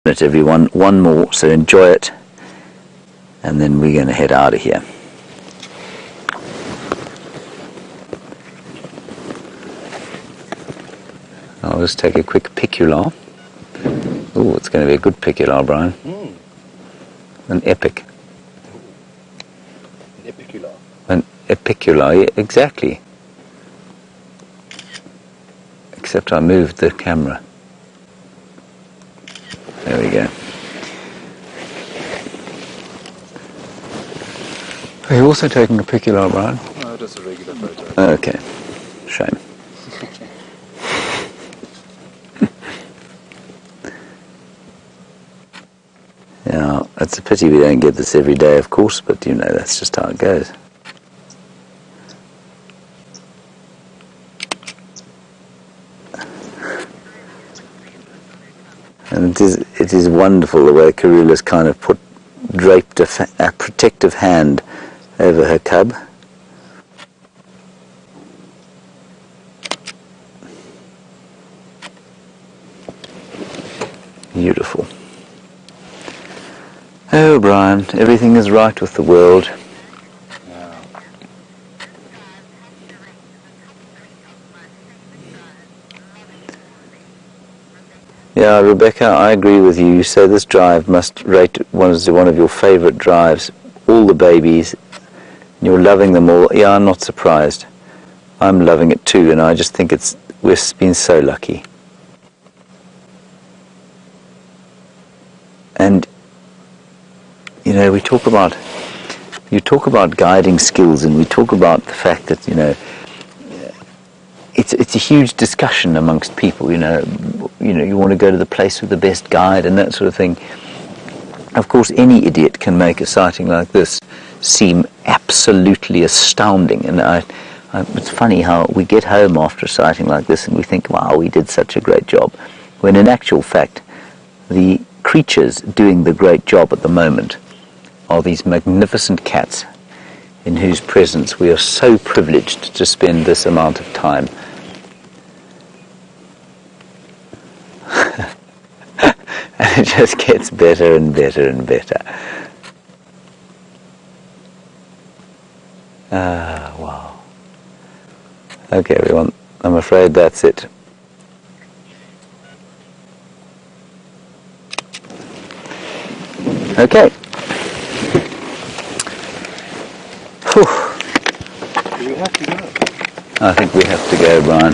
Everyone, one more, so enjoy it, and then we're going to head out of here. I'll just take a quick picular. Oh, it's going to be a good picular, Brian. An epic. An epicular. An epicular, yeah, exactly. Except I moved the camera. There we go. Are you also taking a picular, Brian? No, just a regular photo. Okay. Shame. Yeah, it's a pity we don't get this every day, of course, but you know, that's just how it goes. And it is wonderful the way Karula's kind of draped a protective hand over her cub. Beautiful. Oh, Brian, everything is right with the world. Yeah, Rebecca, I agree with you. You say this drive must rate one of your favorite drives. All the babies, you're loving them all. Yeah, I'm not surprised. I'm loving it too, and I just think we've been so lucky. And you know, you talk about guiding skills, and we talk about the fact that, you know, it's a huge discussion amongst people. You know, you want to go to the place with the best guide and that sort of thing. Of course, any idiot can make a sighting like this seem absolutely astounding. And it's funny how we get home after a sighting like this and we think, wow, we did such a great job. When in actual fact, the creatures doing the great job at the moment are these magnificent cats in whose presence we are so privileged to spend this amount of time. And it just gets better and better and better. Ah, wow. Okay, everyone, I'm afraid that's it. Okay. Whew. Do we have to go? I think we have to go, Brian.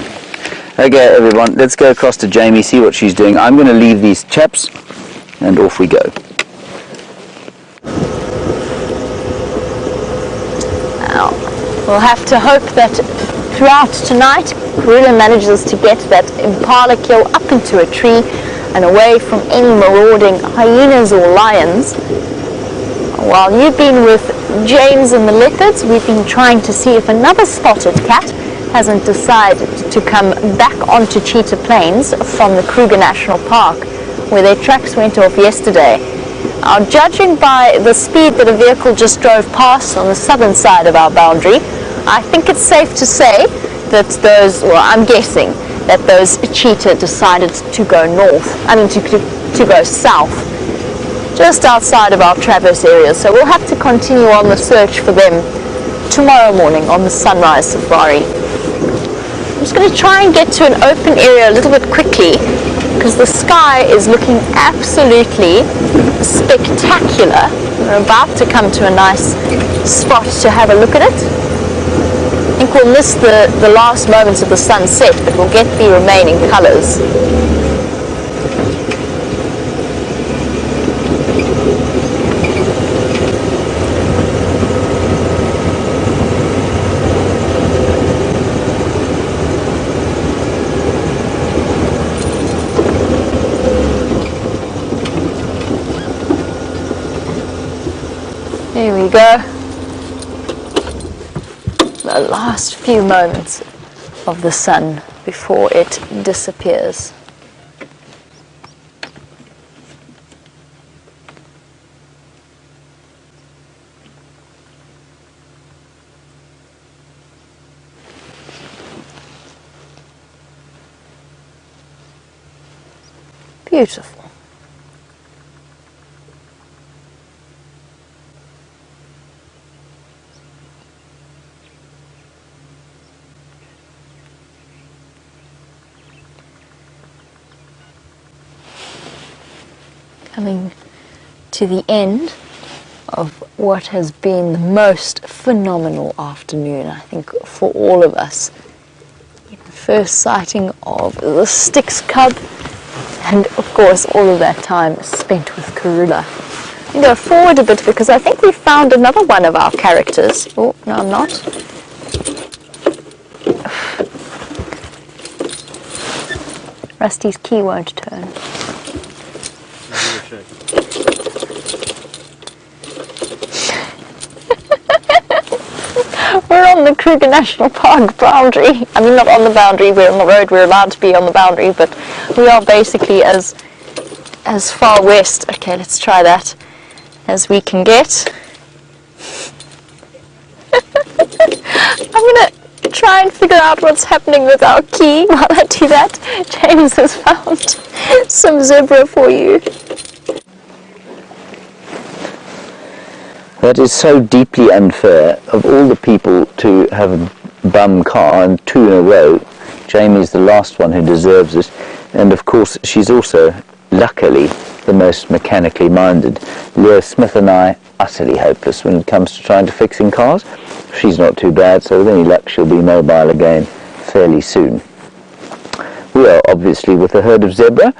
Okay, everyone, let's go across to Jamie, see what she's doing. I'm going to leave these chaps, and off we go. Now, we'll have to hope that throughout tonight, Karula manages to get that impala kill up into a tree and away from any marauding hyenas or lions. While you've been with James and the leopards, we've been trying to see if another spotted cat hasn't decided to come back onto Cheetah Plains from the Kruger National Park, where their tracks went off yesterday. Now, judging by the speed that a vehicle just drove past on the southern side of our boundary, I think it's safe to say that I'm guessing that those cheetah decided to go north, to go south, just outside of our traverse area. So we'll have to continue on the search for them tomorrow morning on the sunrise safari. I'm just going to try and get to an open area a little bit quickly because the sky is looking absolutely spectacular. We're about to come to a nice spot to have a look at it. I think we'll miss the last moments of the sunset, but we'll get the remaining colors. There we go. The last few moments of the sun before it disappears. Beautiful. coming to the end of what has been the most phenomenal afternoon, I think, for all of us. The first sighting of the Styx cub, and of course all of that time spent with Karula. I'm going to go forward a bit because I think we found another one of our characters. Oh, no, I'm not. Rusty's key won't turn. We're on the Kruger National Park boundary. I mean, not on the boundary, we're on the road, we're allowed to be on the boundary, but we are basically as far west, okay, let's try that, as we can get. I'm going to try and figure out what's happening with our key. While I do that, James has found some zebra for you. That is so deeply unfair. Of all the people to have a bum car, and 2 in a row, Jamie's the last one who deserves it. And of course, she's also, luckily, the most mechanically minded. Leo Smith and I, utterly hopeless when it comes to trying to fixing cars. She's not too bad, so with any luck she'll be mobile again fairly soon. We are obviously with a herd of zebra,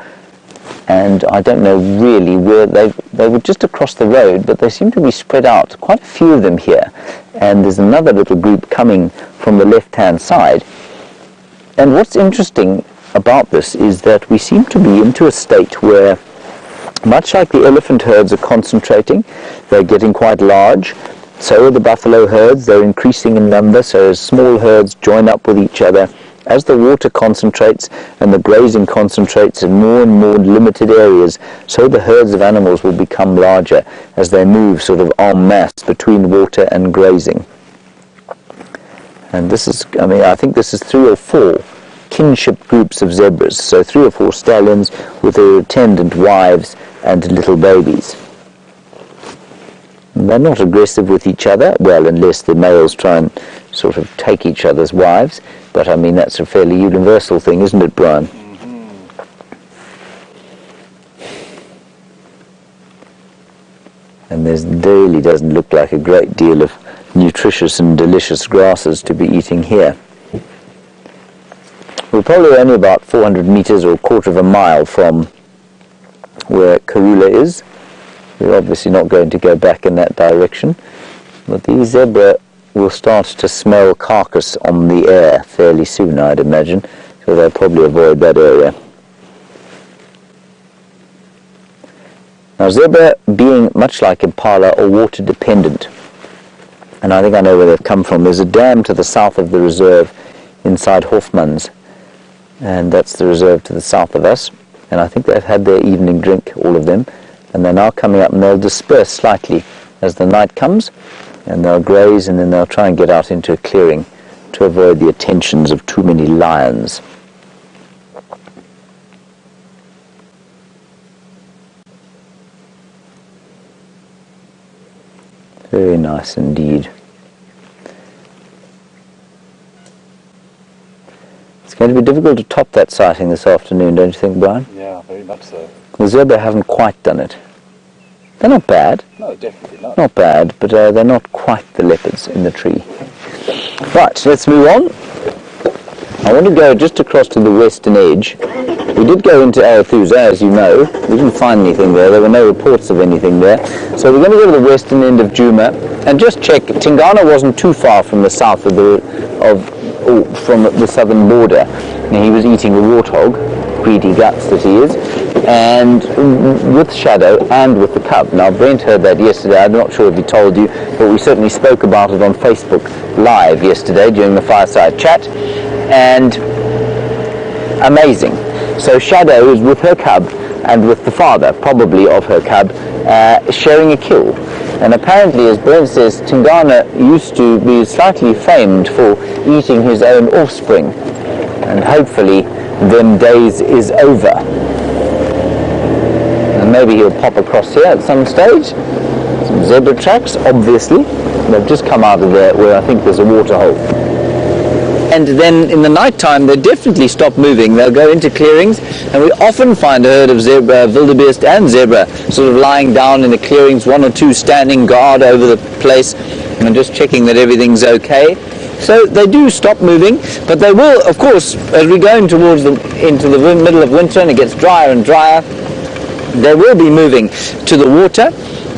and I don't know really where they were just across the road, but they seem to be spread out, quite a few of them here, and there's another little group coming from the left-hand side. And what's interesting about this is that we seem to be into a state where, much like the elephant herds are concentrating, they're getting quite large. So are the buffalo herds. They're increasing in number, so as small herds join up with each other, as the water concentrates and the grazing concentrates in more and more limited areas, so the herds of animals will become larger as they move sort of en masse between water and grazing. And this is, I mean, I think this is 3 or 4 kinship groups of zebras, so 3 or 4 stallions with their attendant wives and little babies. They're not aggressive with each other, well, unless the males try and sort of take each other's wives, but I mean that's a fairly universal thing, isn't it, Brian? Mm-hmm. And there really doesn't look like a great deal of nutritious and delicious grasses to be eating here. We're probably only about 400 meters or a quarter of a mile from where Karula is. We're obviously not going to go back in that direction, but these zebra will start to smell carcass on the air fairly soon, I'd imagine, so they'll probably avoid that area. Now, zebra, being much like impala, are water dependent, and I think I know where they've come from. There's a dam to the south of the reserve inside Hoffman's, and that's the reserve to the south of us, and I think they've had their evening drink, all of them, and they're now coming up, and they'll disperse slightly as the night comes, and they'll graze, and then they'll try and get out into a clearing to avoid the attentions of too many lions. Very nice indeed. It's going to be difficult to top that sighting this afternoon, don't you think, Brian? Yeah, very much so. The zebra haven't quite done it. They're not bad. No, definitely not. Not bad, but they're not quite the leopards in the tree. Right, let's move on. I want to go just across to the western edge. We did go into Arathusa, as you know. We didn't find anything there. There were no reports of anything there. So we're going to go to the western end of Djuma and just check. Tingana wasn't too far from the south from the southern border. And he was eating a warthog, greedy guts that he is, and with Shadow and with the cub. Now, Brent heard that yesterday. I'm not sure if he told you, but we certainly spoke about it on Facebook Live yesterday during the fireside chat. And amazing. So Shadow is with her cub and with the father, probably of her cub, sharing a kill. And apparently, as Brent says, Tingana used to be slightly famed for eating his own offspring. And hopefully, them days is over. And maybe he'll pop across here at some stage. Some zebra tracks, obviously. They've just come out of there where I think there's a water hole. and then in the night time they definitely stop moving. They'll go into clearings, and we often find a herd of zebra, wildebeest and zebra sort of lying down in the clearings, one or two standing guard over the place and just checking that everything's okay. So they do stop moving, but they will, of course, as we go into the middle of winter and it gets drier and drier, they will be moving to the water,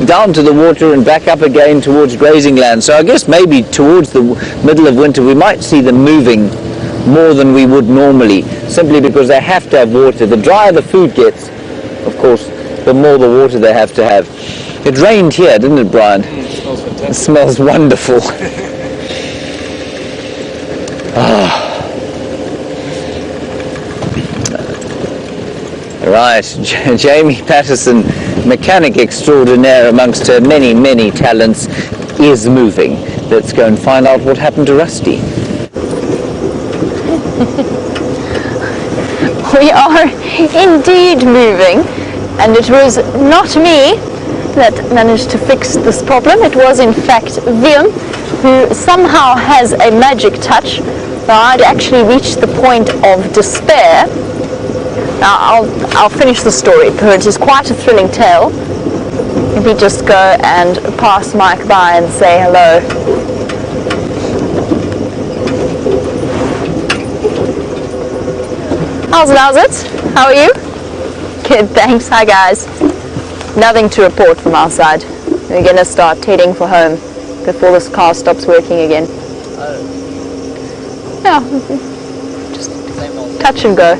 down to the water and back up again towards grazing land. So I guess maybe towards the middle of winter we might see them moving more than we would normally, simply because they have to have water. The drier the food gets, of course, the more the water they have to have. It rained here, didn't it, Brian? It smells fantastic. It smells wonderful. Right, Jamie Patterson, mechanic extraordinaire amongst her many, many talents, is moving. Let's go and find out what happened to Rusty. We are indeed moving, and it was not me that managed to fix this problem. It was in fact Willem, who somehow has a magic touch. Now, I'd actually reached the point of despair. Now, I'll finish the story, because it is quite a thrilling tale. Maybe just go and pass Mike by and say hello. How's it? How are you? Good, thanks. Hi, guys. Nothing to report from our side. We're going to start heading for home before this car stops working again. Yeah, just touch and go.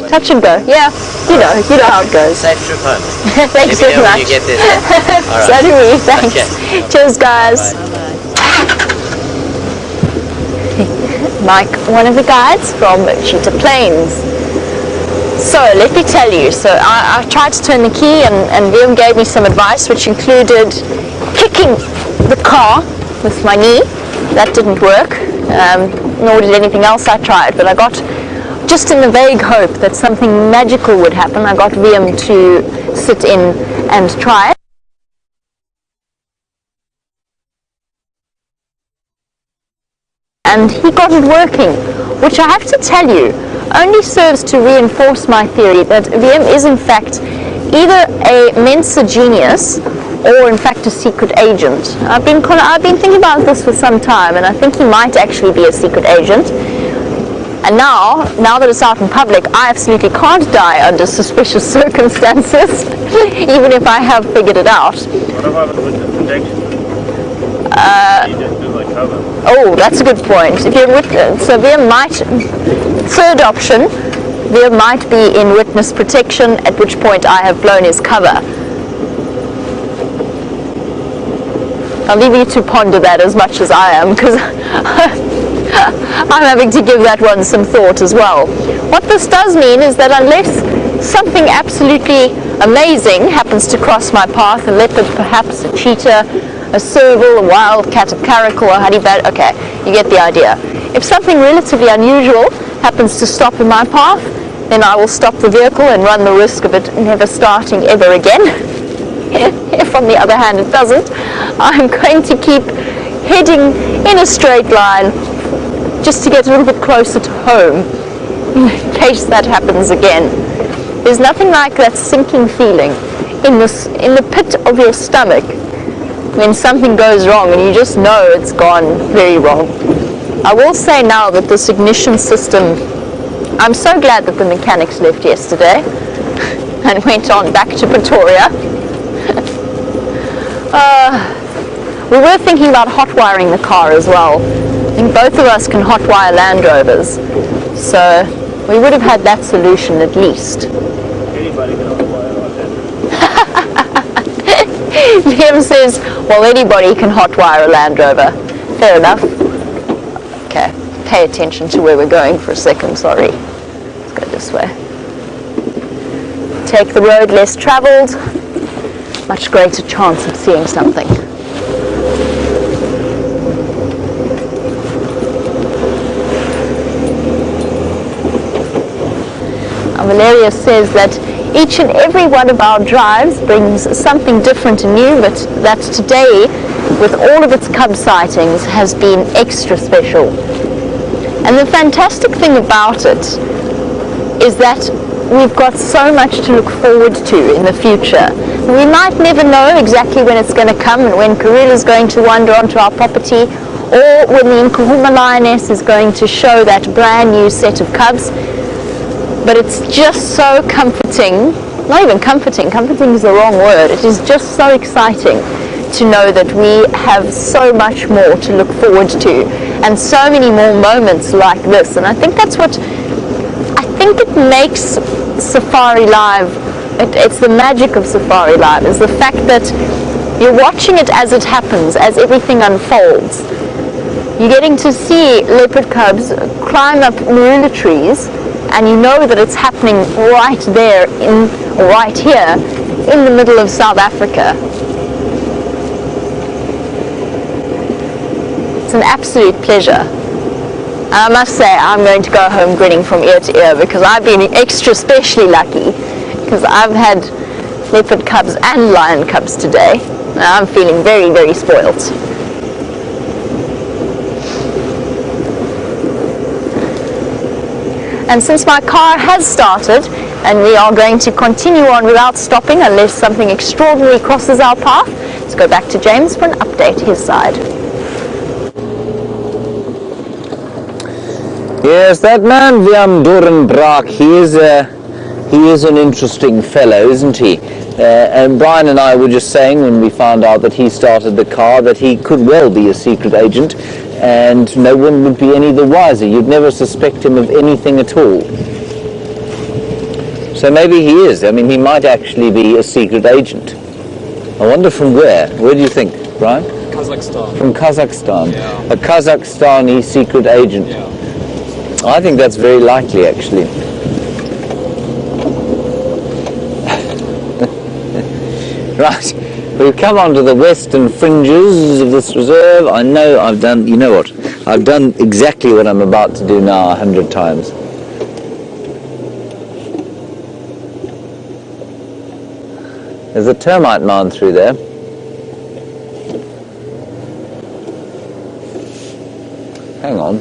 Yeah, you know how it goes. Safe trip home. Thanks very much. You get there. All right. So do we. Thanks. Okay. Cheers, guys. Mike, one of the guides from Cheetah Plains. So let me tell you. So I tried to turn the key, and Willem gave me some advice, which included kicking the car with my knee. That didn't work. Nor did anything else I tried, but I got, just in the vague hope that something magical would happen, I got Willem to sit in and try it. And he got it working, which I have to tell you, only serves to reinforce my theory that Willem is in fact either a Mensa genius or in fact a secret agent. I've been thinking about this for some time, and I think he might actually be a secret agent. And now that it's out in public, I absolutely can't die under suspicious circumstances, even if I have figured it out. What about with the protection? You just do like cover. Oh, that's a good point. If you're so Willem might, third option, Willem might be in witness protection, at which point I have blown his cover. I'll leave you to ponder that as much as I am, because I'm having to give that one some thought as well. What this does mean is that unless something absolutely amazing happens to cross my path, a leopard perhaps, a cheetah, a serval, a wildcat, a caracal, a honeybat, okay, you get the idea. If something relatively unusual happens to stop in my path, then I will stop the vehicle and run the risk of it never starting ever again. If on the other hand it doesn't, I'm going to keep heading in a straight line just to get a little bit closer to home in case that happens again. There's nothing like that sinking feeling in the pit of your stomach when something goes wrong and you just know it's gone very wrong. I will say now that this ignition system, I'm so glad that the mechanics left yesterday and went on back to Pretoria. We were thinking about hot wiring the car as well. I think both of us can hot wire Land Rovers, so we would have had that solution at least. Anybody can hotwire like that. Liam says, well, anybody can hot wire a Land Rover. Fair enough. Okay, pay attention to where we're going for a second, sorry. Let's go this way. Take the road less travelled, much greater chance of seeing something. Valeria says that each and every one of our drives brings something different and new, but that today, with all of its cub sightings, has been extra special. And the fantastic thing about it is that we've got so much to look forward to in the future. We might never know exactly when it's going to come and when Karula is going to wander onto our property, or when the Nkuhuma lioness is going to show that brand new set of cubs. But it's just so comforting, not even comforting is the wrong word, it is just so exciting to know that we have so much more to look forward to and so many more moments like this. And I think that's what it makes Safari Live, it's the magic of Safari Live, is the fact that you're watching it as it happens, as everything unfolds. You're getting to see leopard cubs climb up marula trees, and you know that it's happening right there, right here, in the middle of South Africa. It's an absolute pleasure. I must say, I'm going to go home grinning from ear to ear, because I've been extra specially lucky, because I've had leopard cubs and lion cubs today, and I'm feeling very, very spoilt. And since my car has started, and we are going to continue on without stopping unless something extraordinary crosses our path, let's go back to James for an update his side. Yes, that man Wiam Dorenbraak, he is an interesting fellow, isn't he? And Brian and I were just saying when we found out that he started the car that he could well be a secret agent, and no one would be any the wiser. You'd never suspect him of anything at all. So maybe he is. I mean, he might actually be a secret agent. I wonder from where? Where do you think, Brian? Kazakhstan. From Kazakhstan. Yeah. A Kazakhstani secret agent. Yeah. I think that's very likely, actually. Right, we've come onto the western fringes of this reserve. I know I've done, you know what, I've done exactly what I'm about to do now 100 times. There's a termite mound through there. Hang on.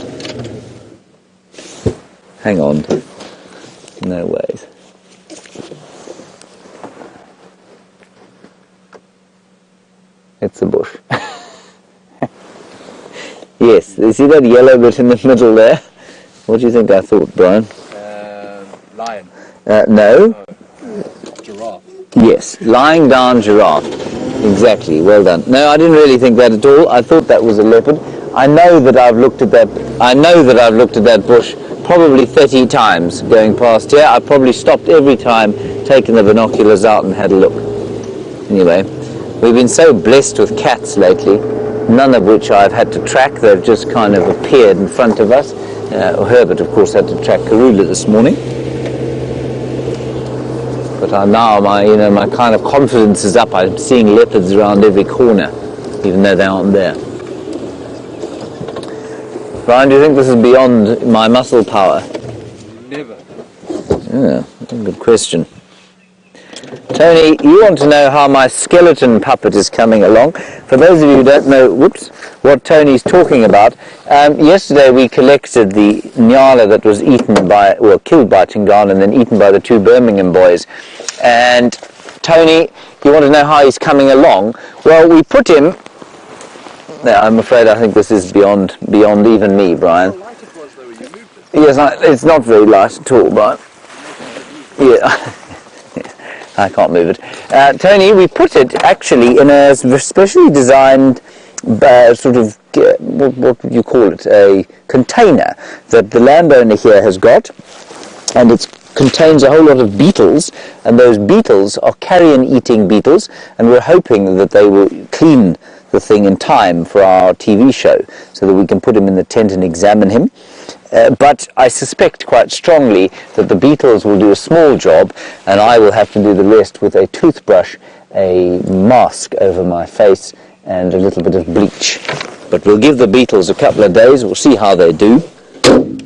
Hang on. No ways. It's a bush. Yes, you see that yellow bit in the middle there? What do you think I thought, Brian? Lion. No. Giraffe. Yes, lying down giraffe. Exactly, well done. No, I didn't really think that at all. I thought that was a leopard. I know that I've looked at that bush probably 30 times going past here. I've probably stopped every time, taken the binoculars out and had a look. Anyway, we've been so blessed with cats lately, none of which I've had to track. They've just kind of appeared in front of us. Herbert, of course, had to track Karula this morning. But now my kind of confidence is up. I'm seeing leopards around every corner, even though they aren't there. Brian, do you think this is beyond my muscle power? Never. Yeah, good question. Tony, you want to know how my skeleton puppet is coming along. For those of you who don't know, what Tony's talking about, yesterday we collected the nyala that was killed by Tingana and then eaten by the two Birmingham boys. And Tony, you want to know how he's coming along? Well, we put him... No, I'm afraid I think this is beyond even me, Brian. How light it was though when you moved it. Yes, it's not very light at all, Brian. Yeah. I can't move it. Tony, we put it actually in a specially designed sort of, what would you call it, a container that the landowner here has got, and it contains a whole lot of beetles, and those beetles are carrion-eating beetles, and we're hoping that they will clean the thing in time for our TV show, so that we can put him in the tent and examine him. But I suspect quite strongly that the beetles will do a small job and I will have to do the rest with a toothbrush, a mask over my face and a little bit of bleach. But we'll give the beetles a couple of days, we'll see how they do,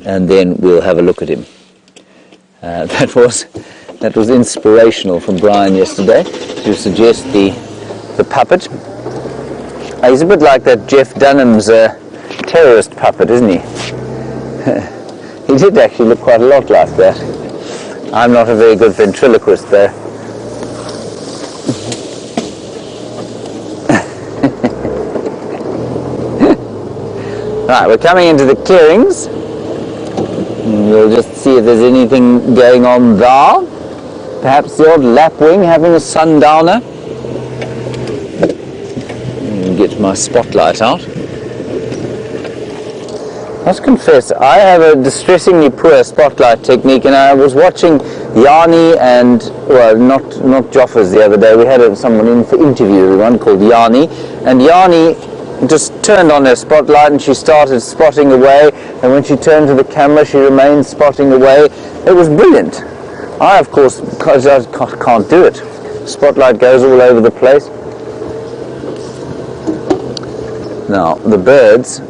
and then we'll have a look at him. That was inspirational from Brian yesterday to suggest the puppet. He's a bit like that Jeff Dunham's terrorist puppet, isn't he? He did actually look quite a lot like that. I'm not a very good ventriloquist though. Right, we're coming into the clearings. We'll just see if there's anything going on there. Perhaps the odd lapwing having a sundowner. Get my spotlight out. I must confess, I have a distressingly poor spotlight technique, and I was watching Yanni and, well, not Joffers the other day. We had someone in for interview, one called Yanni, and Yanni just turned on her spotlight and she started spotting away, and when she turned to the camera she remained spotting away. It was brilliant. I, of course, can't do it. Spotlight goes all over the place. Now, the birds,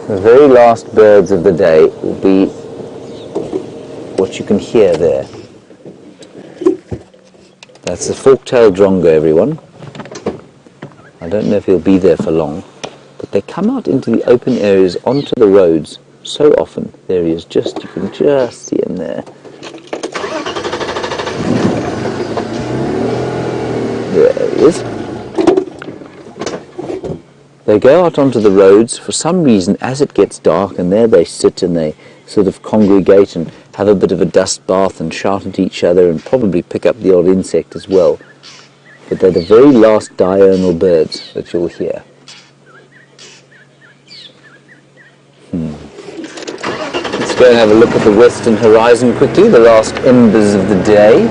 the very last birds of the day will be what you can hear there. That's the fork-tailed drongo, everyone. I don't know if he'll be there for long, but they come out into the open areas onto the roads so often. There he is, you can just see him there. There he is. They go out onto the roads for some reason as it gets dark, and there they sit and they sort of congregate and have a bit of a dust bath and shout at each other and probably pick up the odd insect as well. But they're the very last diurnal birds that you'll hear. Let's go and have a look at the western horizon quickly, the last embers of the day.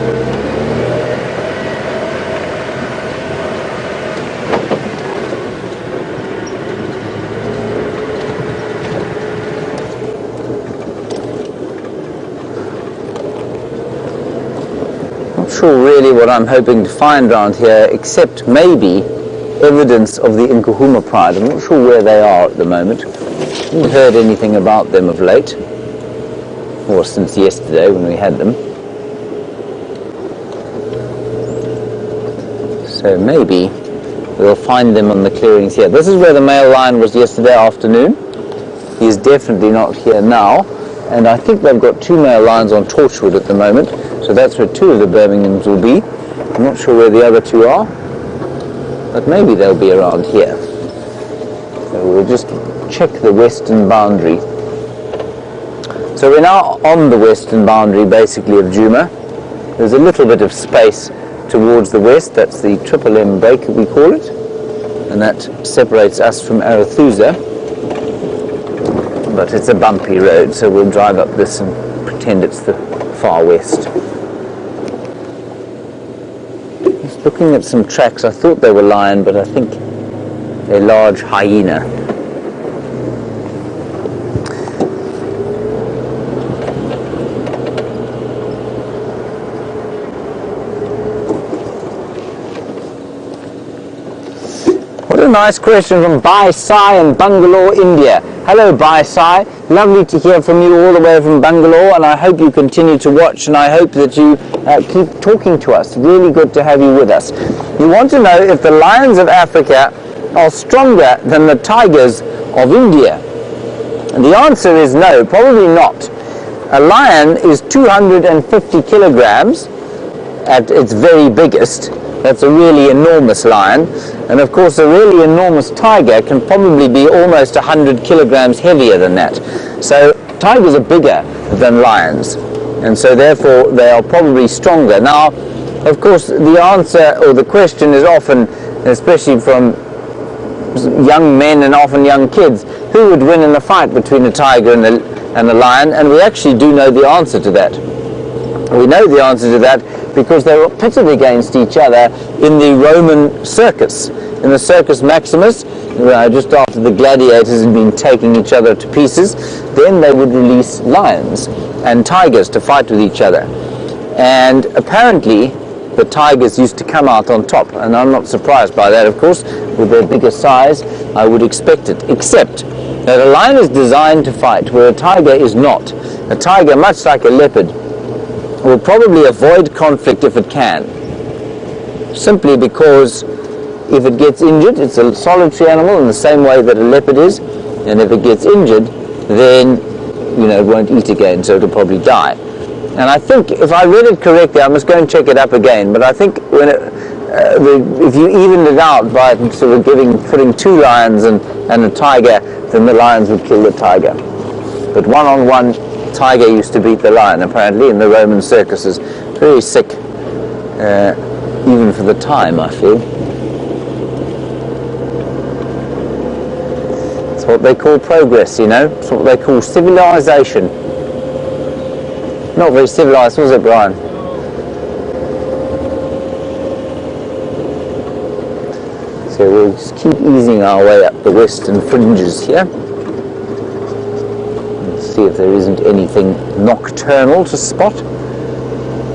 Sure really what I'm hoping to find around here, except maybe evidence of the Nkuhuma pride. I'm not sure where they are at the moment. I haven't heard anything about them of late, or since yesterday when we had them. So maybe we'll find them on the clearings here. This is where the male lion was yesterday afternoon. He's definitely not here now, and I think they've got 2 male lions on Torchwood at the moment. So that's where 2 of the Birminghams will be. I'm not sure where the other 2 are, but maybe they'll be around here. So we'll just check the western boundary. So we're now on the western boundary basically of Djuma. There's a little bit of space towards the west. That's the Triple M break we call it, and that separates us from Arathusa. But it's a bumpy road, so we'll drive up this and pretend it's the far west. Looking at some tracks, I thought they were lion, but I think they're large hyena. What a nice question from Bai Sai in Bangalore, India. Hello Bai Sai, lovely to hear from you all the way from Bangalore, and I hope you continue to watch, and I hope that you keep talking to us. Really good to have you with us. You want to know if the lions of Africa are stronger than the tigers of India? And the answer is no, probably not. A lion is 250 kilograms at its very biggest. That's a really enormous lion. And of course a really enormous tiger can probably be almost 100 kilograms heavier than that. So tigers are bigger than lions, and so therefore they are probably stronger. Now, of course, the answer or the question is often, especially from young men and often young kids, who would win in a fight between a tiger and a lion? And we actually do know the answer to that. We know the answer to that because they were pitted against each other in the Roman circus, in the Circus Maximus, just after the gladiators had been taking each other to pieces. Then they would release lions and tigers to fight with each other. And apparently the tigers used to come out on top, and I'm not surprised by that, of course. With their bigger size, I would expect it, except that a lion is designed to fight where a tiger is not. A tiger, much like a leopard, will probably avoid conflict if it can, simply because if it gets injured, it's a solitary animal in the same way that a leopard is, and if it gets injured, then it won't eat again, so it'll probably die. And I think, if I read it correctly, I must go and check it up again, but I think when if you evened it out by sort of putting 2 lions and a tiger, then the lions would kill the tiger. But one-on-one, tiger used to beat the lion, apparently, in the Roman circuses. Very sick, even for the time, I feel. It's what they call progress, It's what they call civilization. Not very civilized, was it, Brian? So we'll just keep easing our way up the western fringes here. And see if there isn't anything nocturnal to spot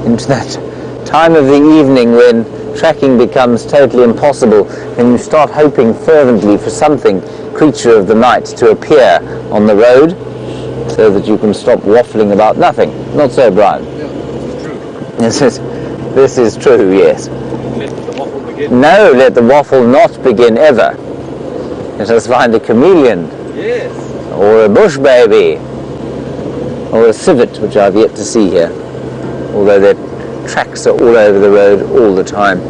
into that time of the evening when tracking becomes totally impossible and you start hoping fervently for something, creature of the night, to appear on the road so that you can stop waffling about nothing. Not so, Brian? Yeah, this is true. This is true, yes. Let the waffle begin. No, let the waffle not begin ever. Let us find a chameleon. Yes. Or a bush baby. Or a civet, which I've yet to see here. Although their tracks are all over the road all the time.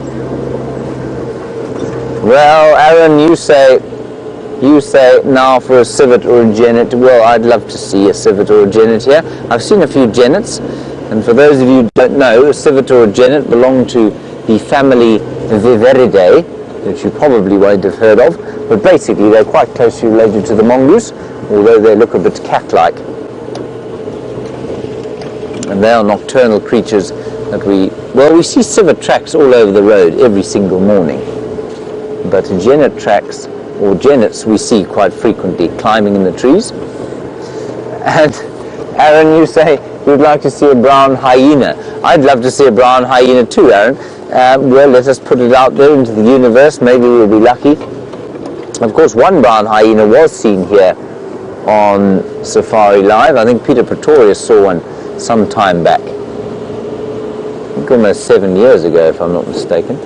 Well, Aaron, you say now for a civet or a genet. Well, I'd love to see a civet or a genet here. I've seen a few genets, and for those of you who don't know, a civet or a genet belong to the family Viveridae, which you probably won't have heard of, but basically they're quite closely related to the mongoose, although they look a bit cat-like. And they are nocturnal creatures that we see civet tracks all over the road every single morning, but genet tracks, or genets, we see quite frequently climbing in the trees. And Aaron, you say you'd like to see a brown hyena. I'd love to see a brown hyena too, Aaron. Well, let us put it out there into the universe. Maybe we'll be lucky. Of course, one brown hyena was seen here on Safari Live. I think Peter Pretorius saw one some time back. I think almost 7 years ago, if I'm not mistaken.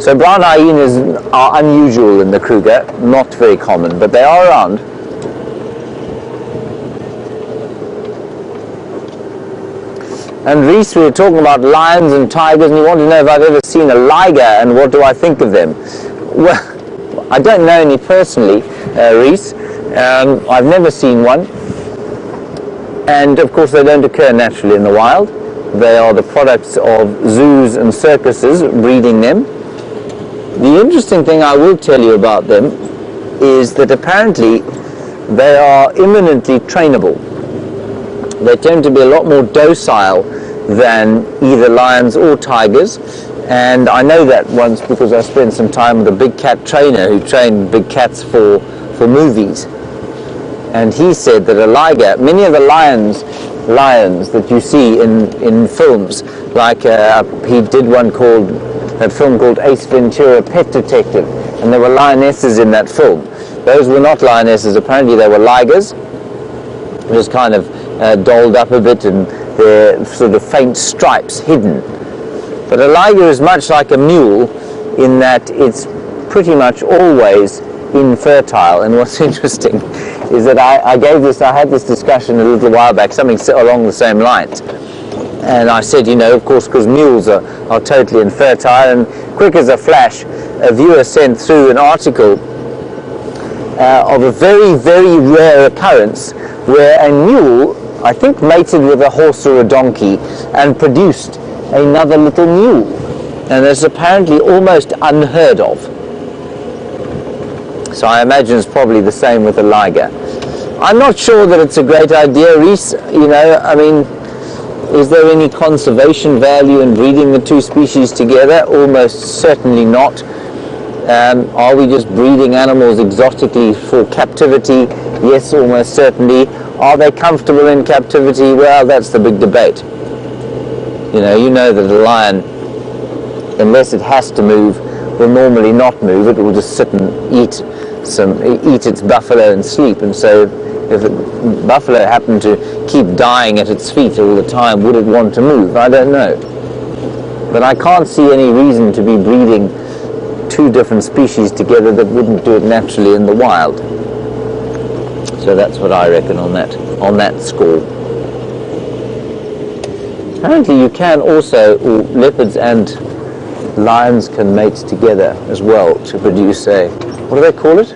So brown hyenas are unusual in the Kruger, not very common, but they are around. And Reese, we were talking about lions and tigers, and you want to know if I've ever seen a liger and what do I think of them. Well, I don't know any personally, Reese. I've never seen one. And of course they don't occur naturally in the wild. They are the products of zoos and circuses breeding them. The interesting thing I will tell you about them is that apparently they are imminently trainable. They tend to be a lot more docile than either lions or tigers, and I know that once because I spent some time with a big cat trainer who trained big cats for movies, and he said that a liger, many of the lions that you see in films, like he did a film called Ace Ventura, Pet Detective, and there were lionesses in that film. Those were not lionesses, apparently they were ligers, just kind of dolled up a bit and their sort of faint stripes hidden. But a liger is much like a mule in that it's pretty much always infertile. And what's interesting is that I had this discussion a little while back, something along the same lines. And I said, of course, because mules are totally infertile, and quick as a flash, a viewer sent through an article of a very, very rare occurrence where a mule, I think, mated with a horse or a donkey and produced another little mule. And it's apparently almost unheard of. So I imagine it's probably the same with a liger. I'm not sure that it's a great idea, Reese. Is there any conservation value in breeding the two species together? Almost certainly not. Are we just breeding animals exotically for captivity? Yes, almost certainly. Are they comfortable in captivity? Well, that's the big debate. You know that a lion, unless it has to move, will normally not move. It will just sit and eat its buffalo and sleep. And so if the buffalo happened to keep dying at its feet all the time, would it want to move? I don't know. But I can't see any reason to be breeding two different species together that wouldn't do it naturally in the wild. So that's what I reckon on that score. Apparently you can also, or leopards and lions can mate together as well to produce a, what do they call it?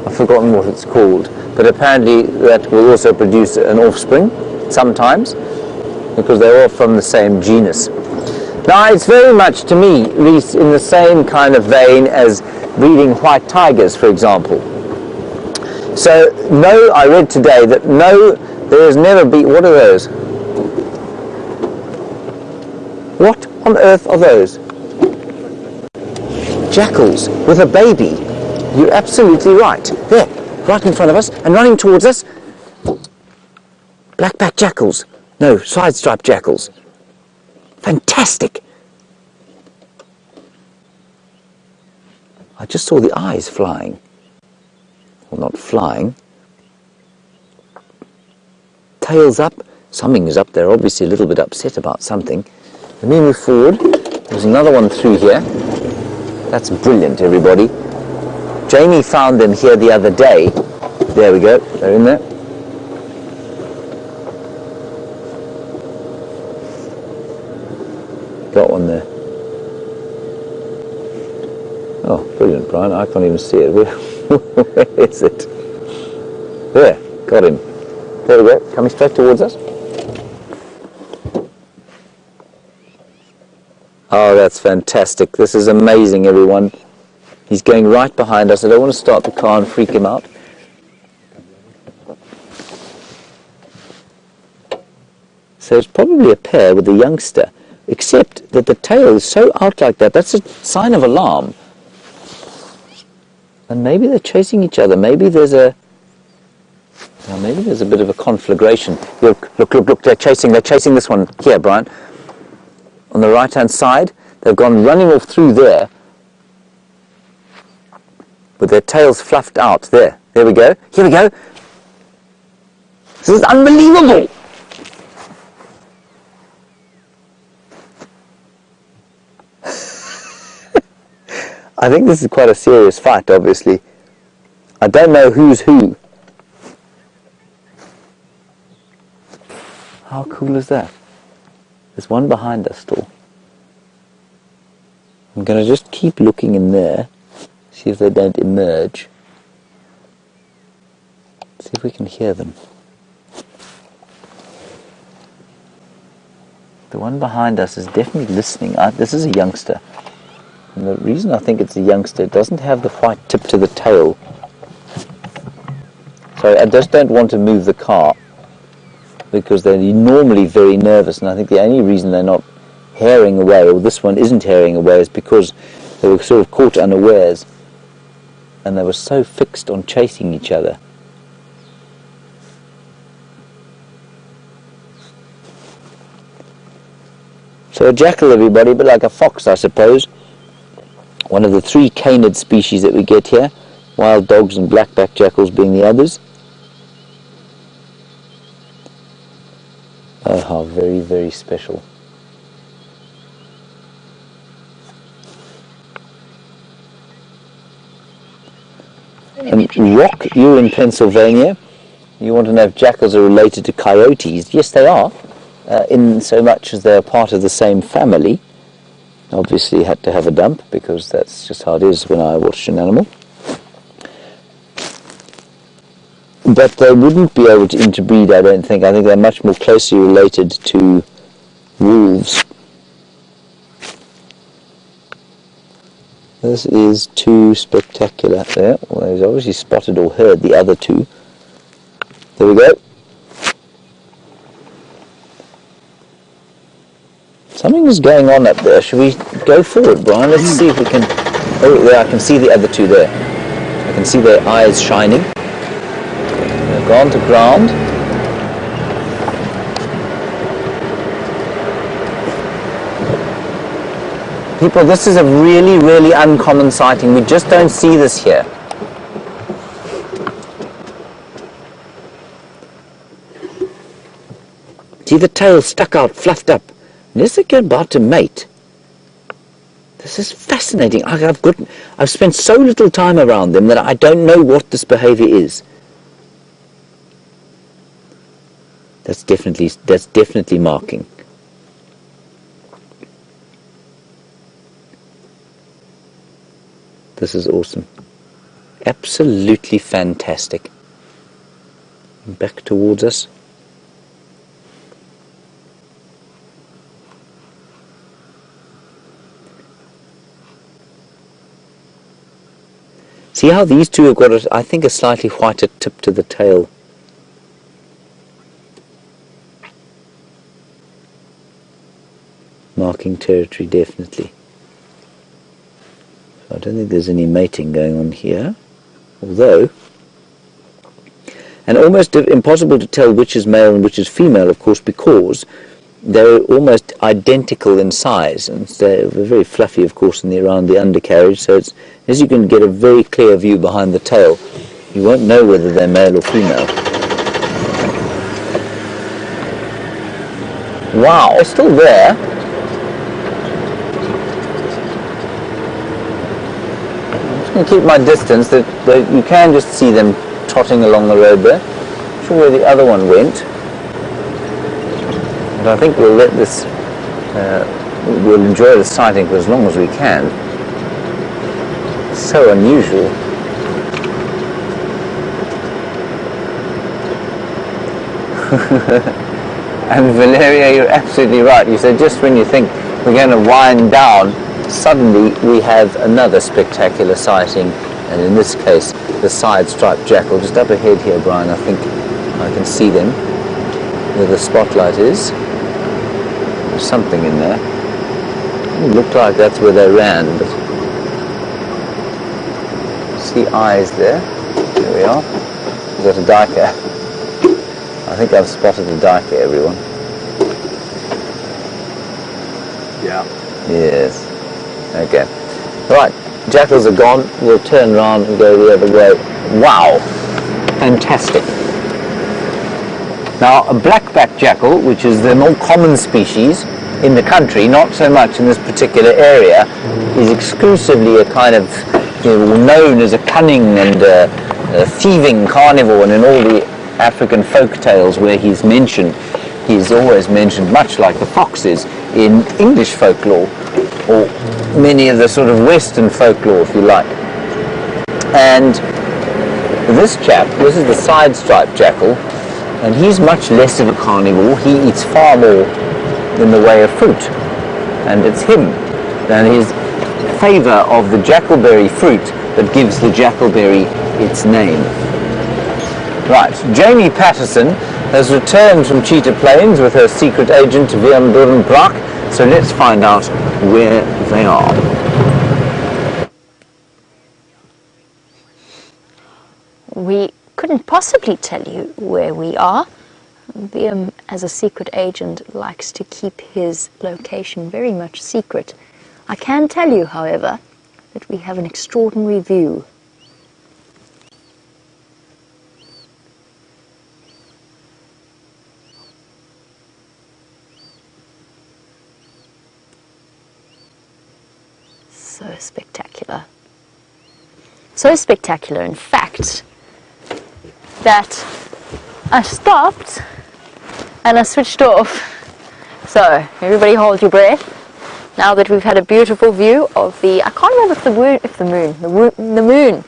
I've forgotten what it's called, but apparently that will also produce an offspring sometimes, because they're all from the same genus. Now it's very much, to me, Reese, in the same kind of vein as breeding white tigers, for example. So no, I read today that no, there has never been, what are those? What on earth are those? Jackals with a baby. You're absolutely right. There, right in front of us and running towards us. Black-backed jackals. No, side-striped jackals. Fantastic. I just saw the eyes flying. Well, not flying. Tails up. Something is up there, obviously a little bit upset about something. Let me move forward. There's another one through here. That's brilliant, everybody. Jamie found them here the other day. There we go. They're in there. Got one there. Oh, brilliant, Brian. I can't even see it. Where is it? There. Got him. There we go. Coming straight towards us. Oh, that's fantastic. This is amazing, everyone. He's going right behind us. I don't want to start the car and freak him out. So it's probably a pair with a youngster, except that the tail is so out like that. That's a sign of alarm. And maybe they're chasing each other. Maybe there's a bit of a conflagration. Look, they're chasing this one here, Brian. On the right-hand side, they've gone running off through there with their tails fluffed out. There we go. Here we go. This is unbelievable. I think this is quite a serious fight, obviously. I don't know who's who. How cool is that? There's one behind us still. I'm going to just keep looking in there, see if they don't emerge. See if we can hear them. The one behind us is definitely listening. This is a youngster. And the reason I think it's a youngster, it doesn't have the white tip to the tail. So I just don't want to move the car, because they're normally very nervous, and I think the only reason they're not herring away, or this one isn't herring away, is because they were sort of caught unawares and they were so fixed on chasing each other. So a jackal, everybody, but like a fox, I suppose. One of the 3 canid species that we get here, wild dogs and black-backed jackals being the others. Oh, how very, very special. And Rock, you're in Pennsylvania. You want to know if jackals are related to coyotes. Yes, they are, in so much as they're part of the same family. Obviously had to have a dump, because that's just how it is when I watch an animal. But they wouldn't be able to interbreed, I don't think. I think they're much more closely related to wolves. This is too spectacular there. Well, he's obviously spotted or heard the other 2. There we go. Something is going on up there. Should we go forward, Brian? Let's see if we can... Oh, there, I can see the other 2 there. I can see their eyes shining. They've gone to ground. People, this is a really, really uncommon sighting. We just don't see this here. See the tail stuck out, fluffed up. Unless they're about to mate. This is fascinating. I've spent so little time around them that I don't know what this behavior is. That's definitely marking. This is awesome. Absolutely fantastic. Back towards us. See how these two have got, I think, a slightly whiter tip to the tail. Marking territory, definitely. So I don't think there's any mating going on here, although, and almost impossible to tell which is male and which is female, of course, because they're almost identical in size, and they're very fluffy, of course, around the undercarriage, so it's, as you can get a very clear view behind the tail, you won't know whether they're male or female. Wow, they're still there. And keep my distance, that you can just see them trotting along the road there. Not sure where the other one went, but I think we'll let this, we'll enjoy the sighting for as long as we can. It's so unusual. And Valeria, you're absolutely right. You said just when you think we're going to wind down, suddenly we have another spectacular sighting, and in this case the side-striped jackal just up ahead here, Brian. I think I can see them where the spotlight is. There's something in there. It looked like that's where they ran, but see eyes there. There we are. We've got a duiker. I think I've spotted a duiker, everyone. Yeah. Yes. Okay. Right, jackals are gone. We'll turn around and go the other way. Wow! Fantastic. Now, a black-backed jackal, which is the more common species in the country, not so much in this particular area, is exclusively a kind of, known as a cunning and a thieving carnivore, and in all the African folk tales where he's mentioned, he's always mentioned much like the fox is in English folklore, or many of the sort of Western folklore, if you like. And this chap, this is the side-striped jackal, and he's much less of a carnivore. He eats far more in the way of fruit, and it's him and his favour of the jackalberry fruit that gives the jackalberry its name. Right, Jamie Patterson has returned from Cheetah Plains with her secret agent Van Dorenbrock, so let's find out where they are. We couldn't possibly tell you where we are. Liam, as a secret agent, likes to keep his location very much secret. I can tell you, however, that we have an extraordinary view. So spectacular. So spectacular, in fact, that I stopped and I switched off. So, everybody hold your breath. Now that we've had a beautiful view of the, I can't remember if the moon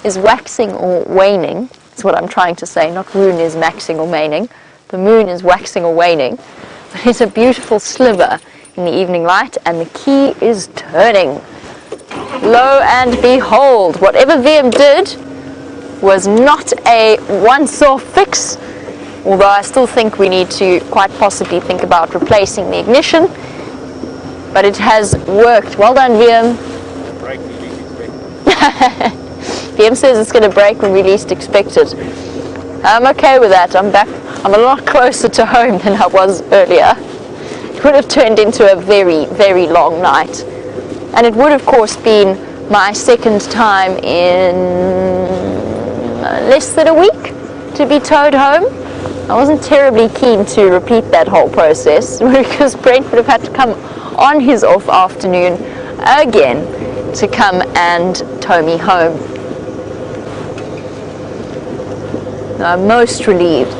is waxing or waning. That's what I'm trying to say. Not moon is maxing or waning. The moon is waxing or waning. But it's a beautiful sliver in the evening light, and the key is turning. Lo and behold, whatever VM did was not a once-off fix, although I still think we need to quite possibly think about replacing the ignition, but it has worked. Well done, VM. Break we least expected. VM says it's going to break when we least expect it. I'm okay with that. I'm back. I'm a lot closer to home than I was earlier. It would have turned into a very, very long night. And it would, of course, been my second time in less than a week to be towed home. I wasn't terribly keen to repeat that whole process because Brent would have had to come on his off afternoon again to come and tow me home. I'm most relieved.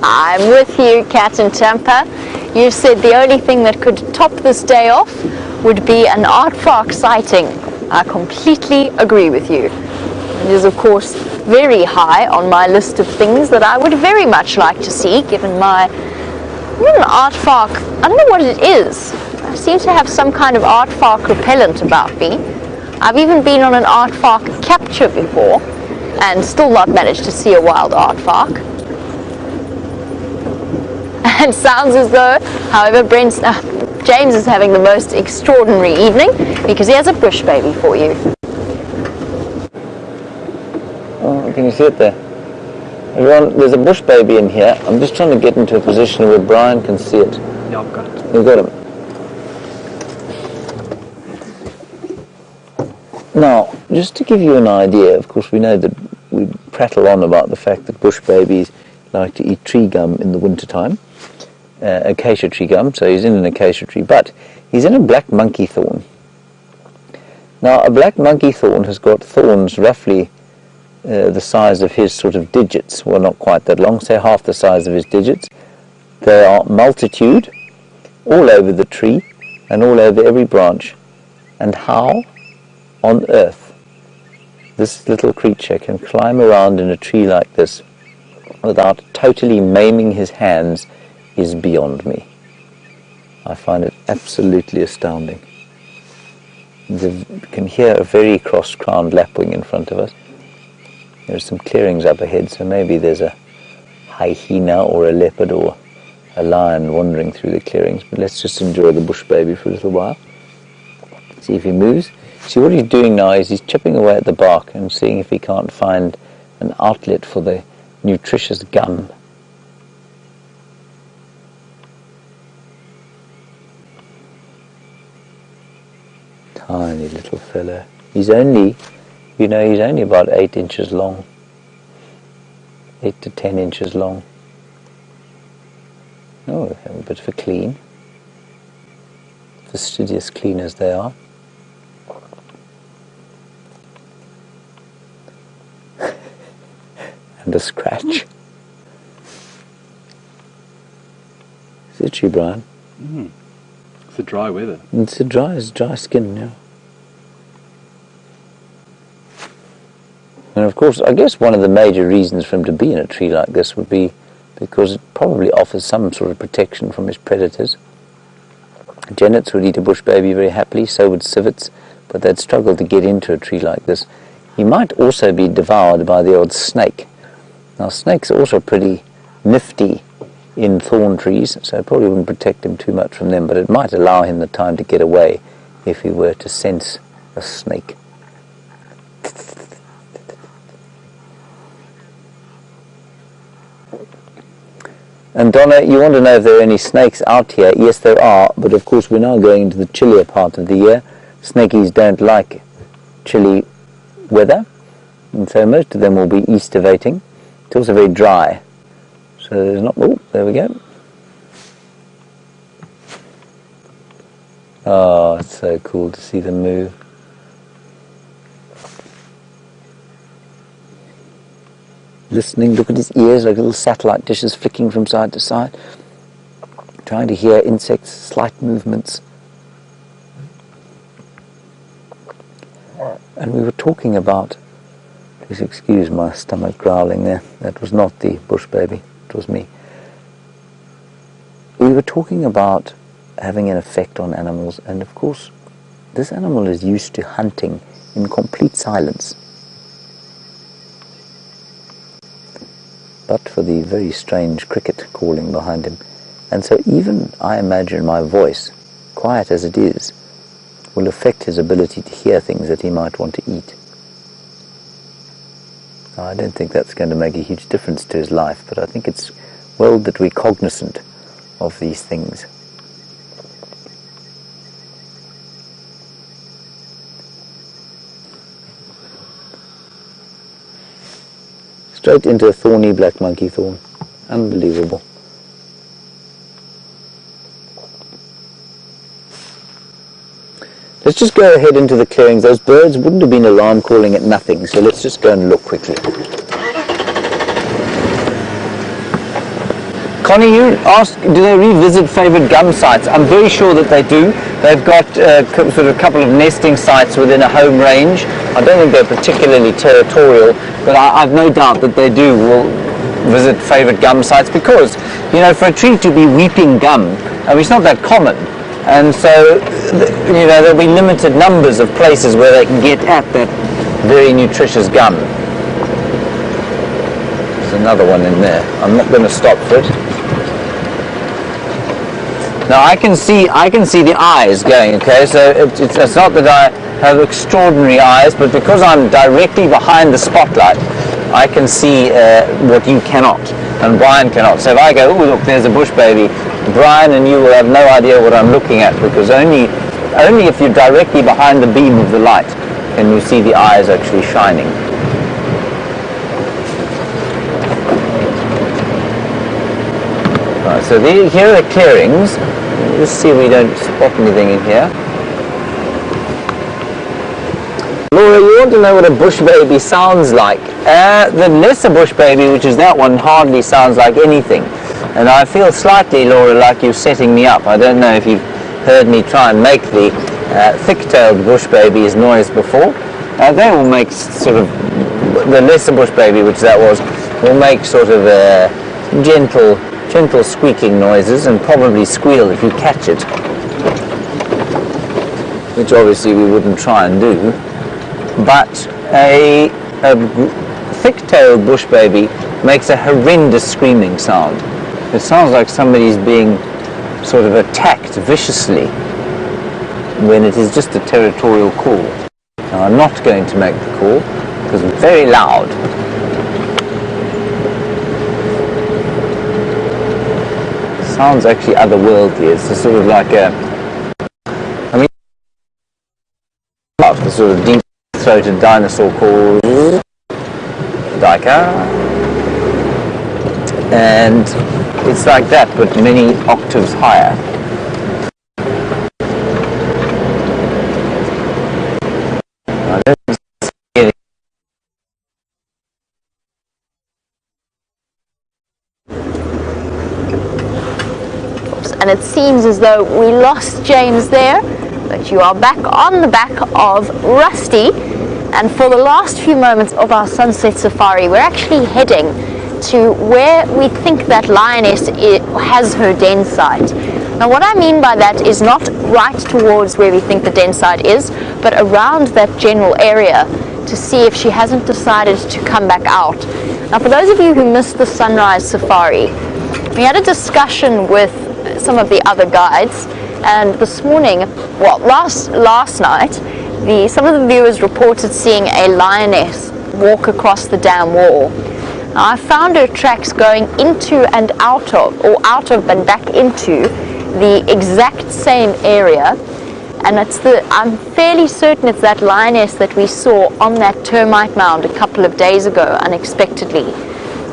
I'm with you, Kat and Tampa. You said the only thing that could top this day off would be an aardvark sighting. I completely agree with you. It is, of course, very high on my list of things that I would very much like to see, given my aardvark. I don't know what it is. I seem to have some kind of aardvark repellent about me. I've even been on an aardvark capture before and still not managed to see a wild aardvark. And sounds as though, however, James is having the most extraordinary evening because he has a bush baby for you. Oh, can you see it there? Everyone, there's a bush baby in here. I'm just trying to get into a position where Brian can see it. Yeah, I've got it. You've got him. Now, just to give you an idea, of course we know that we prattle on about the fact that bush babies like to eat tree gum in the winter time. Acacia tree gum, so he's in an acacia tree, but he's in a black monkey thorn. Now, a black monkey thorn has got thorns roughly the size of his sort of digits, well, not quite that long, say half the size of his digits. There are multitude all over the tree and all over every branch. And how on earth this little creature can climb around in a tree like this without totally maiming his hands is beyond me. I find it absolutely astounding. You can hear a very cross-crowned lapwing in front of us. There's some clearings up ahead, so maybe there's a hyena or a leopard or a lion wandering through the clearings, but let's just enjoy the bush baby for a little while. See if he moves. See, what he's doing now is he's chipping away at the bark and seeing if he can't find an outlet for the nutritious gum. Tiny little fellow. He's only, he's only about 8 inches long. 8 to 10 inches long. Oh, a bit of a clean. Fastidious clean as they are. And a scratch. Is it you, Brian? Mm. It's the dry weather. It's dry skin, yeah. And of course, I guess one of the major reasons for him to be in a tree like this would be because it probably offers some sort of protection from his predators. Jennets would eat a bush baby very happily, so would civets, but they'd struggle to get into a tree like this. He might also be devoured by the odd snake. Now, snakes are also pretty nifty in thorn trees, so it probably wouldn't protect him too much from them, but it might allow him the time to get away if he were to sense a snake. And Donna, you want to know if there are any snakes out here? Yes, there are, but of course we're now going into the chillier part of the year. Snakies don't like chilly weather, and so most of them will be estivating. It's also very dry, so there's not... Oh, there we go. Oh, it's so cool to see them move. Listening, look at his ears like little satellite dishes flicking from side to side, trying to hear insects' slight movements. And we were talking about, please excuse my stomach growling there, that was not the bush baby, it was me. We were talking about having an effect on animals, and of course this animal is used to hunting in complete silence. But for the very strange cricket calling behind him. And so even, I imagine, my voice, quiet as it is, will affect his ability to hear things that he might want to eat. Now, I don't think that's going to make a huge difference to his life, but I think it's well that we're cognizant of these things. Straight into a thorny black monkey thorn. Unbelievable. Let's just go ahead into the clearings. Those birds wouldn't have been alarm calling at nothing, so let's just go and look quickly. Connie, you asked, do they revisit favourite gum sites? I'm very sure that they do. They've got sort of a couple of nesting sites within a home range. I don't think they're particularly territorial, but I've no doubt that they will visit favourite gum sites because, you know, for a tree to be weeping gum, I mean, it's not that common. And so, you know, there'll be limited numbers of places where they can get at that very nutritious gum. There's another one in there. I'm not going to stop for it. Now I can see the eyes going. Okay, so it's not that I have extraordinary eyes, but because I'm directly behind the spotlight, I can see what you cannot, and Brian cannot. So if I go, oh look, there's a bush baby, Brian and you will have no idea what I'm looking at, because only if you're directly behind the beam of the light can you see the eyes actually shining. Right, so here are the clearings. Just see if we don't spot anything in here. Laura, you want to know what a bush baby sounds like? The lesser bush baby, which is that one, hardly sounds like anything. And I feel slightly, Laura, like you're setting me up. I don't know if you've heard me try and make the thick-tailed bush baby's noise before. They will make sort of, the lesser bush baby, which that was, will make sort of gentle squeaking noises and probably squeal if you catch it, which obviously we wouldn't try and do. But a thick-tailed bush baby makes a horrendous screaming sound. It sounds like somebody's being sort of attacked viciously when it is just a territorial call. Now I'm not going to make the call because it's very loud. It sounds actually otherworldly. It's a sort of like the sort of deep-throated dinosaur call, Daika. And it's like that, but many octaves higher. And it seems as though we lost James there, but you are back on the back of Rusty. And for the last few moments of our sunset safari, we're actually heading to where we think that lioness has her den site. Now what I mean by that is not right towards where we think the den site is, but around that general area to see if she hasn't decided to come back out. Now for those of you who missed the sunrise safari, we had a discussion with some of the other guides, and this morning, well, last night, some of the viewers reported seeing a lioness walk across the dam wall. Now, I found her tracks going into and out of, or out of and back into the exact same area, and I'm fairly certain it's that lioness that we saw on that termite mound a couple of days ago unexpectedly.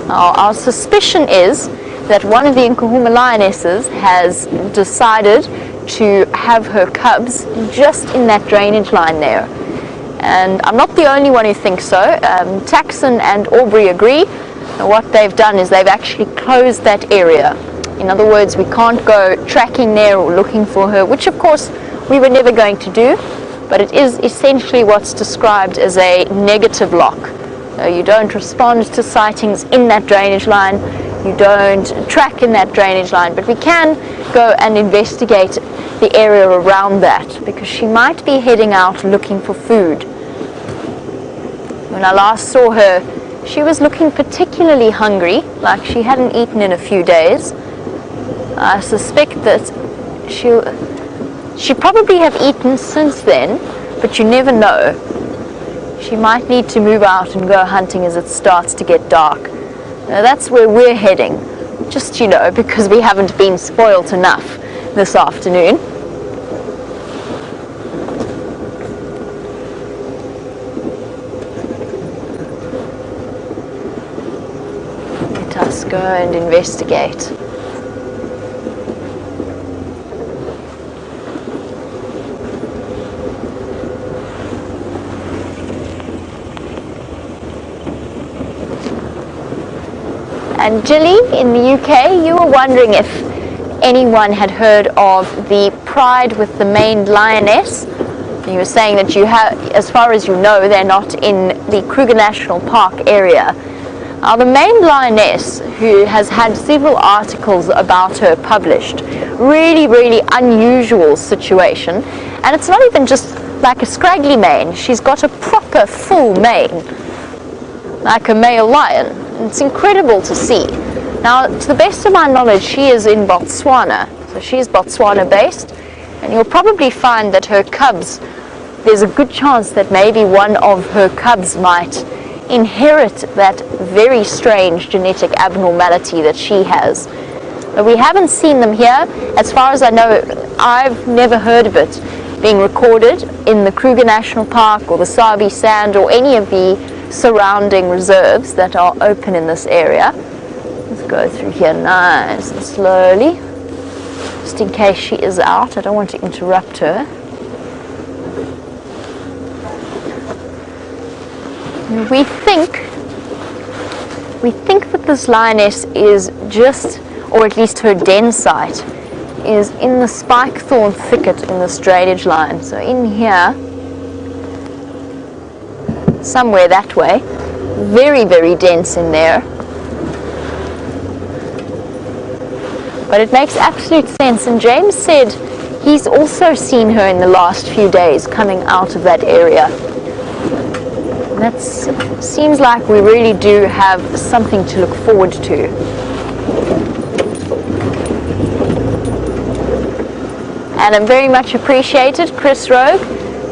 Now, our suspicion is that one of the Nkahuma lionesses has decided to have her cubs just in that drainage line there. And I'm not the only one who thinks so. Taxon and Aubrey agree. And what they've done is they've actually closed that area. In other words, we can't go tracking there or looking for her, which of course we were never going to do, but it is essentially what's described as a negative lock. You don't respond to sightings in that drainage line, you don't track in that drainage line, but we can go and investigate the area around that, because she might be heading out looking for food. When I last saw her, she was looking particularly hungry, like she hadn't eaten in a few days. I suspect that she probably have eaten since then, but you never know. She might need to move out and go hunting as it starts to get dark. Now that's where we're heading, just, you know, because we haven't been spoilt enough this afternoon. let us go and investigate. And Gilly, in the UK, you were wondering if anyone had heard of the Pride with the maned lioness. You were saying that you have, as far as you know, they're not in the Kruger National Park area. Now, the maned lioness, who has had several articles about her published, really unusual situation. And it's not even just like a scraggly mane. She's got a proper full mane, like a male lion. It's incredible to see. Now, to the best of my knowledge, she is in Botswana. So she's Botswana based, and you'll probably find that her cubs, there's a good chance that maybe one of her cubs might inherit that very strange genetic abnormality that she has. But we haven't seen them here. As far as I know, I've never heard of it being recorded in the Kruger National Park or the Sabi Sand or any of the surrounding reserves that are open in this area. Let's go through here nice and slowly, just in case she is out. I don't want to interrupt her. We think that this lioness is just, or at least her den site, is in the spike thorn thicket in this drainage line. So in here, somewhere that way, very dense in there. But it makes absolute sense, and James said he's also seen her in the last few days coming out of that area. That seems like we really do have something to look forward to. And I'm very much appreciated Chris Rogue,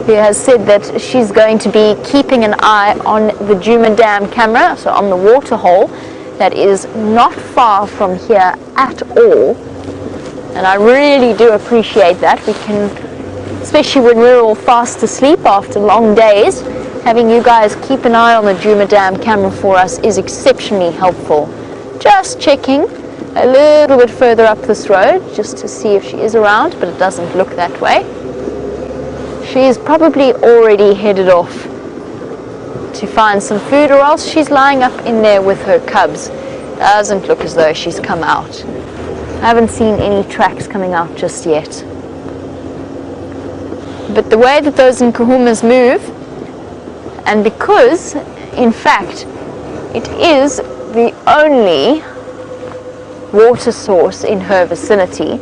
who has said that she's going to be keeping an eye on the Djuma Dam camera, so on the water hole that is not far from here at all. And I really do appreciate that. We can, especially when we're all fast asleep after long days, having you guys keep an eye on the Djuma Dam camera for us is exceptionally helpful. Just checking a little bit further up this road just to see if she is around, but it doesn't look that way. She's probably already headed off to find some food, or else she's lying up in there with her cubs. Doesn't look as though she's come out. I haven't seen any tracks coming out just yet. But the way that those Nkuhumas move, and because, in fact, it is the only water source in her vicinity,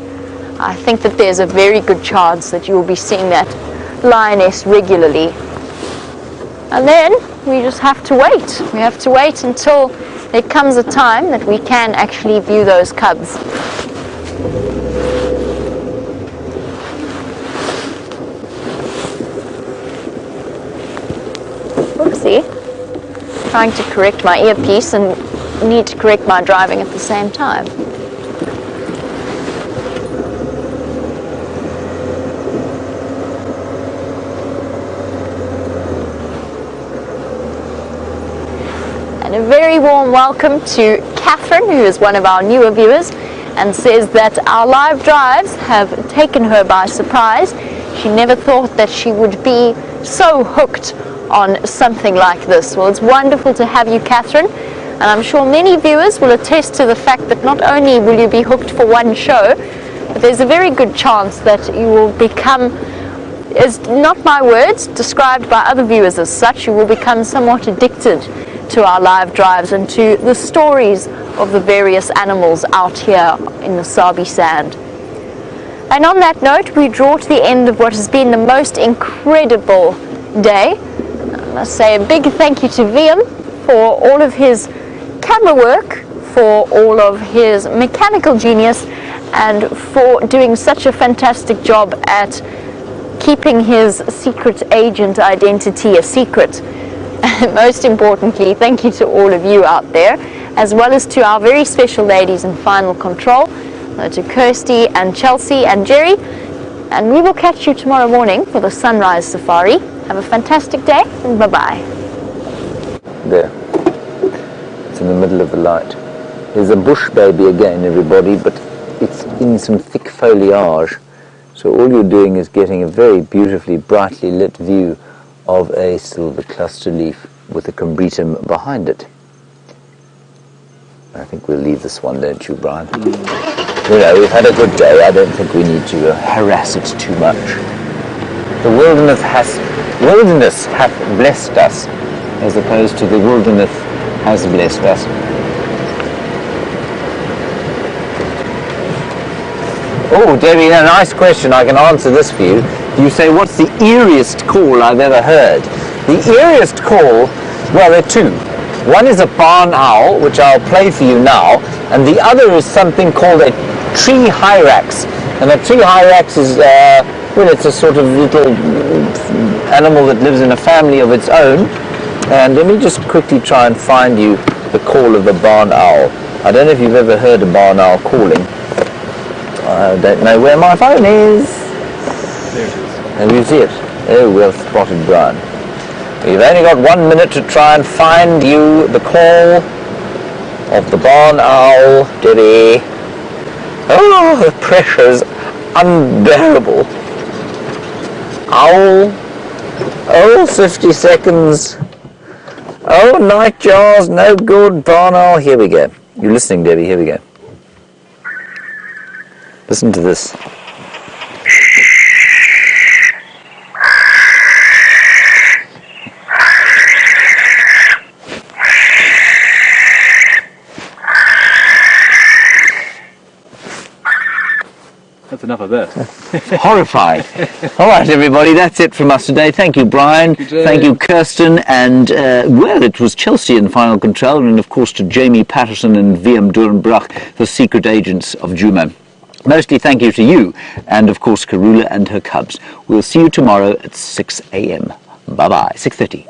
I think that there's a very good chance that you will be seeing that lioness regularly. And then we just have to wait. We have to wait until there comes a time that we can actually view those cubs. Oopsie. Trying to correct my earpiece and need to correct my driving at the same time. And a very warm welcome to Catherine, who is one of our newer viewers, and says that our live drives have taken her by surprise. She never thought that she would be so hooked on something like this. Well, it's wonderful to have you, Catherine, and I'm sure many viewers will attest to the fact that not only will you be hooked for one show, but there's a very good chance that you will become, is not my words, described by other viewers as such, you will become somewhat addicted to our live drives and to the stories of the various animals out here in the Sabi Sand. And on that note, we draw to the end of what has been the most incredible day. I must say a big thank you to Liam for all of his camera work, for all of his mechanical genius, and for doing such a fantastic job at keeping his secret agent identity a secret. Most importantly, thank you to all of you out there, as well as to our very special ladies in Final Control, to Kirsty and Chelsea and Jerry, and we will catch you tomorrow morning for the sunrise safari. Have a fantastic day, and bye-bye. There. It's in the middle of the light. There's a bush baby again, everybody, but it's in some thick foliage. So all you're doing is getting a very beautifully, brightly lit view of a silver cluster leaf with a combretum behind it. I think we'll leave this one, don't you, Brian? You know, we've had a good day. I don't think we need to harass it too much. The wilderness hath blessed us, as opposed to the wilderness has blessed us. Oh, Debbie, a nice question. I can answer this for you. You say, what's the eeriest call I've ever heard? The eeriest call, well, there are two. One is a barn owl, which I'll play for you now, and the other is something called a tree hyrax. And a tree hyrax is, well, it's a sort of little animal that lives in a family of its own. And let me just quickly try and find you the call of the barn owl. I don't know if you've ever heard a barn owl calling. I don't know where my phone is. There it is. And you see it? Oh, well spotted, Brian. You've only got 1 minute to try and find you the call of the barn owl, Debbie. Oh, the pressure's unbearable. Owl. Oh, 50 seconds. Oh, nightjars, no good. Barn owl. Here we go. You're listening, Debbie. Here we go. Listen to this. That's enough of that. Horrified. All right, everybody, that's it from us today. Thank you, Brian. Thank you, Kirsten. And, well, it was Chelsea in final control. And, of course, to Jamie Patterson and VM Doornbruch, the secret agents of Djuma. Mostly thank you to you. And, of course, Karula and her cubs. We'll see you tomorrow at 6 a.m. Bye-bye. 6:30.